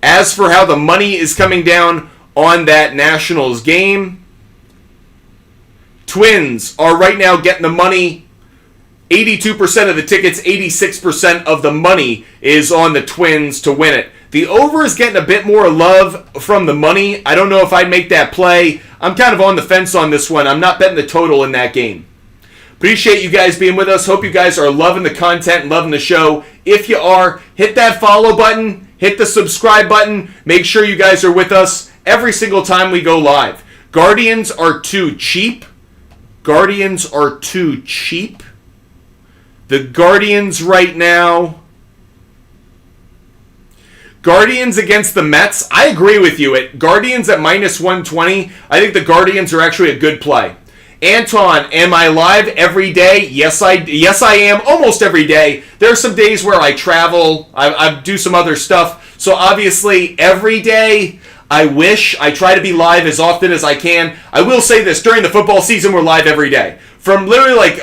As for how the money is coming down on that Nationals game, Twins are right now getting the money. 82% of the tickets, 86% of the money is on the Twins to win it. The over is getting a bit more love from the money. I don't know if I'd make that play. I'm kind of on the fence on this one. I'm not betting the total in that game. Appreciate you guys being with us. Hope you guys are loving the content and loving the show. If you are, hit that follow button. Hit the subscribe button. Make sure you guys are with us every single time we go live. Guardians are too cheap. Guardians are too cheap. The Guardians right now. Guardians against the Mets. I agree with you. At Guardians at -120, I think the Guardians are actually a good play. Anton, am I live every day? Yes, I am. Almost every day. There are some days where I travel. I do some other stuff. So obviously, every day, I wish. I try to be live as often as I can. I will say this. During the football season, we're live every day. From literally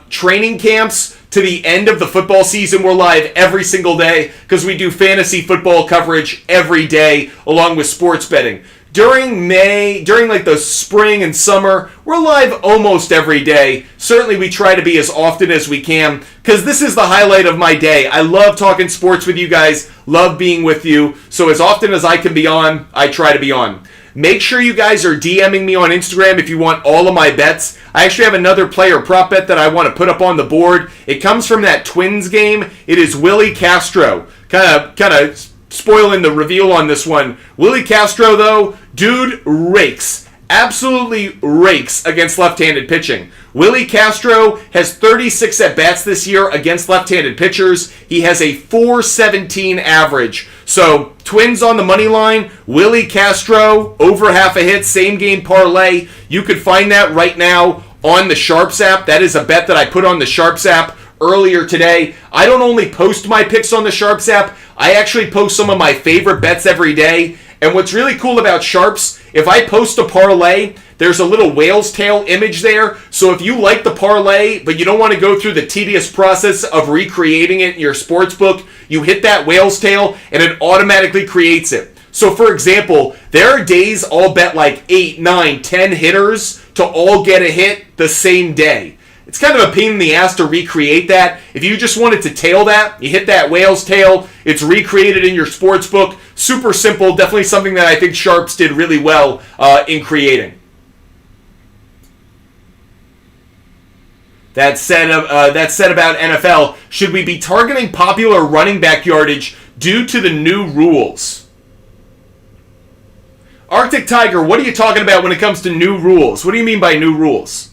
training camps to the end of the football season, we're live every single day because we do fantasy football coverage every day along with sports betting. During the spring and summer, we're live almost every day. Certainly we try to be as often as we can because this is the highlight of my day. I love talking sports with you guys, love being with you. So as often as I can be on, I try to be on. Make sure you guys are DMing me on Instagram if you want all of my bets. I actually have another player prop bet that I want to put up on the board. It comes from that Twins game. It is Willie Castro. Kind of spoiling the reveal on this one. Willie Castro, though, dude rakes. Absolutely rakes against left-handed pitching. Willie Castro has 36 at-bats this year against left-handed pitchers. He has a .417 average. So, Twins on the money line. Willie Castro, over half a hit, same game parlay. You could find that right now on the SHARPZ app. That is a bet that I put on the SHARPZ app earlier today. I don't only post my picks on the SHARPZ app, I actually post some of my favorite bets every day. And what's really cool about SHARPZ, if I post a parlay, there's a little whale's tail image there. So if you like the parlay, but you don't want to go through the tedious process of recreating it in your sports book, you hit that whale's tail and it automatically creates it. So for example, there are days I'll bet like 8, 9, 10 hitters to all get a hit the same day. It's kind of a pain in the ass to recreate that. If you just wanted to tail that, you hit that whale's tail. It's recreated in your sports book. Super simple. Definitely something that I think SHARPZ did really well in creating. That said about NFL, should we be targeting popular running back yardage due to the new rules? Arctic Tiger, what are you talking about when it comes to new rules? What do you mean by new rules?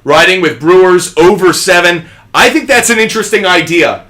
riding with Brewers over 7. I think that's an interesting idea.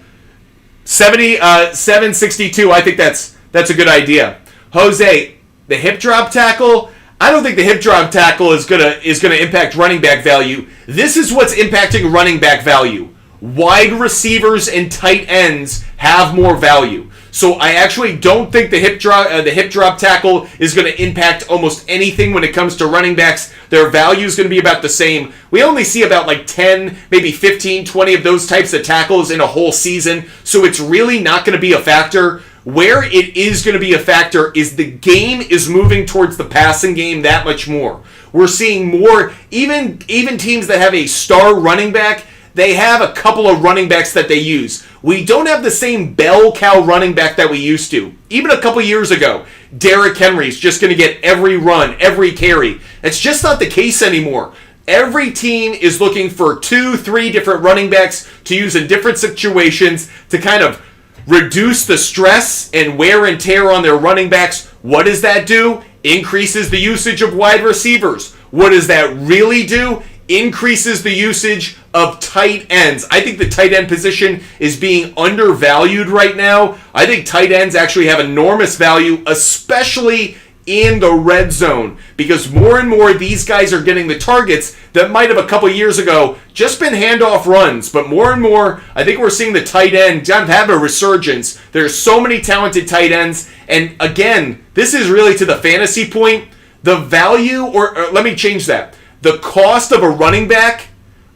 762, I think that's a good idea. Jose, the hip drop tackle, I don't think the hip drop tackle is gonna impact running back value. This is what's impacting running back value. Wide receivers and tight ends have more value. So I actually don't think the hip drop tackle is going to impact almost anything when it comes to running backs. Their value is going to be about the same. We only see about like 10, maybe 15, 20 of those types of tackles in a whole season. So it's really not going to be a factor. Where it is going to be a factor is the game is moving towards the passing game that much more. We're seeing more, even teams that have a star running back, they have a couple of running backs that they use. We don't have the same bell cow running back that we used to. Even a couple years ago, Derrick Henry's just going to get every run, every carry. That's just not the case anymore. Every team is looking for 2, 3 different running backs to use in different situations to kind of reduce the stress and wear and tear on their running backs. What does that do? Increases the usage of wide receivers. What does that really do? Increases the usage of tight ends. I think the tight end position is being undervalued right now. I think tight ends actually have enormous value, especially in the red zone, because more and more these guys are getting the targets that might have a couple years ago just been handoff runs, but more and more I think we're seeing the tight end have a resurgence. There's so many talented tight ends, and again, this is really to the fantasy point. The value, or let me change that. The cost of a running back,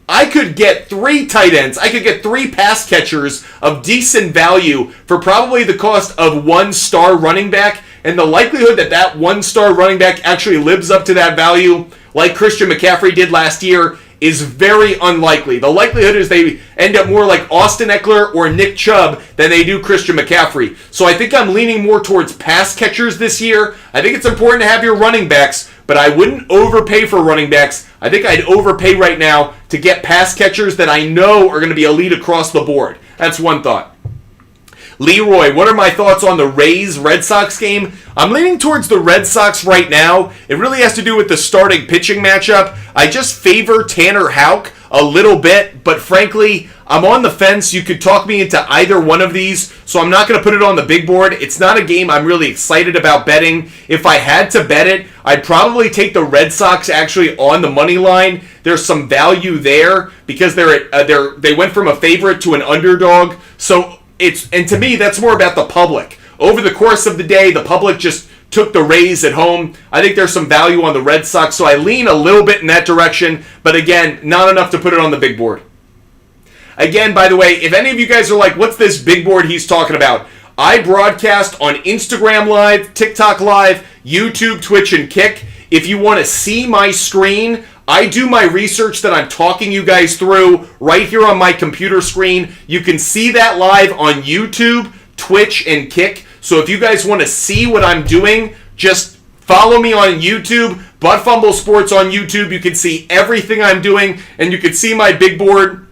I could get 3 tight ends. I could get 3 pass catchers of decent value for probably the cost of 1 star running back. And the likelihood that that 1 star running back actually lives up to that value, like Christian McCaffrey did last year, is very unlikely. The likelihood is they end up more like Austin Eckler or Nick Chubb than they do Christian McCaffrey. So I think I'm leaning more towards pass catchers this year. I think it's important to have your running backs, but I wouldn't overpay for running backs. I think I'd overpay right now to get pass catchers that I know are going to be elite across the board. That's one thought. Leroy, what are my thoughts on the Rays-Red Sox game? I'm leaning towards the Red Sox right now. It really has to do with the starting pitching matchup. I just favor Tanner Houck a little bit, but frankly, I'm on the fence. You could talk me into either one of these, so I'm not going to put it on the big board. It's not a game I'm really excited about betting. If I had to bet it, I'd probably take the Red Sox actually on the money line. There's some value there because they went from a favorite to an underdog. So and to me, that's more about the public. Over the course of the day, the public just took the Rays at home. I think there's some value on the Red Sox, so I lean a little bit in that direction, but again, not enough to put it on the big board. Again, by the way, if any of you guys are like, what's this big board he's talking about? I broadcast on Instagram Live, TikTok Live, YouTube, Twitch, and Kick. If you want to see my screen, I do my research that I'm talking you guys through right here on my computer screen. You can see that live on YouTube, Twitch, and Kick. So if you guys want to see what I'm doing, just follow me on YouTube, Butt Fumble Sports on YouTube. You can see everything I'm doing, and you can see my big board,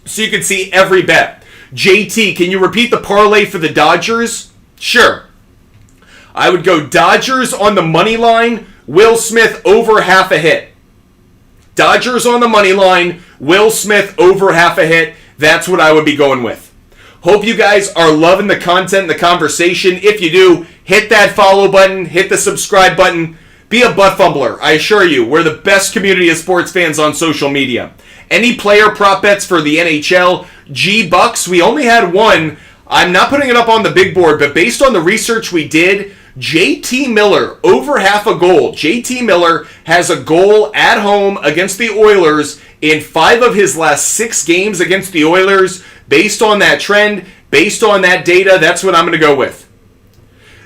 so you can see every bet. JT, can you repeat the parlay for the Dodgers? Sure. I would go Dodgers on the money line, Will Smith over half a hit. Dodgers on the money line, Will Smith over half a hit. That's what I would be going with. Hope you guys are loving the content and the conversation. If you do, hit that follow button, hit the subscribe button. Be a butt fumbler. I assure you, we're the best community of sports fans on social media. Any player prop bets for the NHL? G-Bucks, we only had one. I'm not putting it up on the big board, but based on the research we did, JT Miller, over half a goal. JT Miller has a goal at home against the Oilers in 5 of his last 6 games against the Oilers. Based on that trend, based on that data, that's what I'm going to go with.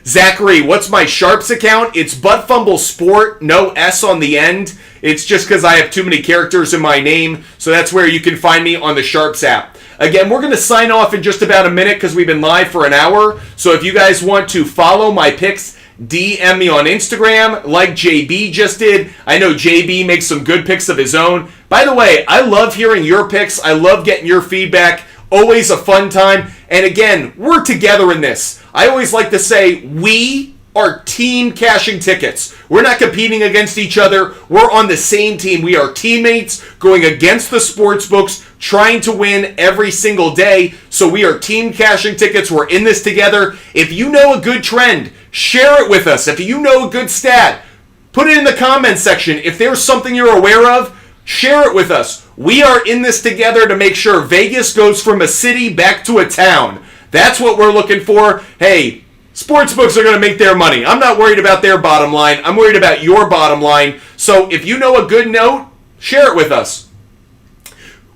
Zachary, what's my SHARPZ account? It's Butt Fumble Sport, no S on the end. It's just because I have too many characters in my name, so that's where you can find me on the SHARPZ app. Again, we're going to sign off in just about a minute because we've been live for an hour. So if you guys want to follow my picks, DM me on Instagram like JB just did. I know JB makes some good picks of his own. By the way, I love hearing your picks. I love getting your feedback. Always a fun time. And again, we're together in this. I always like to say we are team cashing tickets. We're not competing against each other. We're on the same team. We are teammates going against the sports books, trying to win every single day. So we are team cashing tickets. We're in this together. If you know a good trend, share it with us. If you know a good stat, put it in the comments section. If there's something you're aware of, share it with us. We are in this together to make sure Vegas goes from a city back to a town. That's what we're looking for. Hey, sportsbooks are going to make their money. I'm not worried about their bottom line. I'm worried about your bottom line. So if you know a good note, share it with us.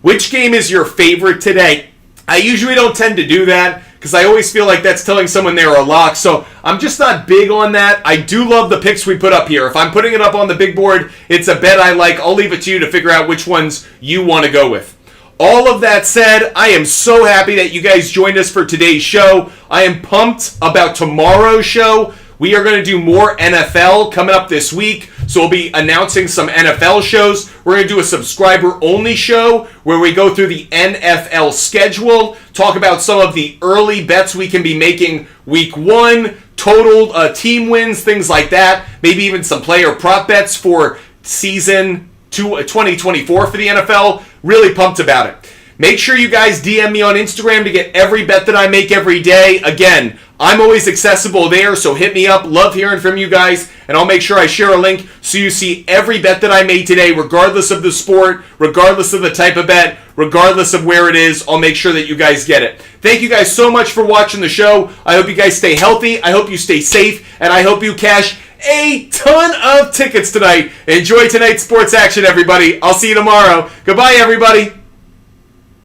Which game is your favorite today? I usually don't tend to do that because I always feel like that's telling someone they're a lock. So I'm just not big on that. I do love the picks we put up here. If I'm putting it up on the big board, it's a bet I like. I'll leave it to you to figure out which ones you want to go with. All of that said, I am so happy that you guys joined us for today's show. I am pumped about tomorrow's show. We are going to do more NFL coming up this week, so we'll be announcing some NFL shows. We're going to do a subscriber-only show where we go through the NFL schedule, talk about some of the early bets we can be making week 1, total team wins, things like that, maybe even some player prop bets for season 2024 for the NFL. Really pumped about it. Make sure you guys DM me on Instagram to get every bet that I make every day. Again, I'm always accessible there, so hit me up. Love hearing from you guys, and I'll make sure I share a link so you see every bet that I made today, regardless of the sport, regardless of the type of bet, regardless of where it is. I'll make sure that you guys get it. Thank you guys so much for watching the show. I hope you guys stay healthy. I hope you stay safe, and I hope you cash a ton of tickets tonight. Enjoy tonight's sports action, everybody. I'll see you tomorrow. Goodbye, everybody.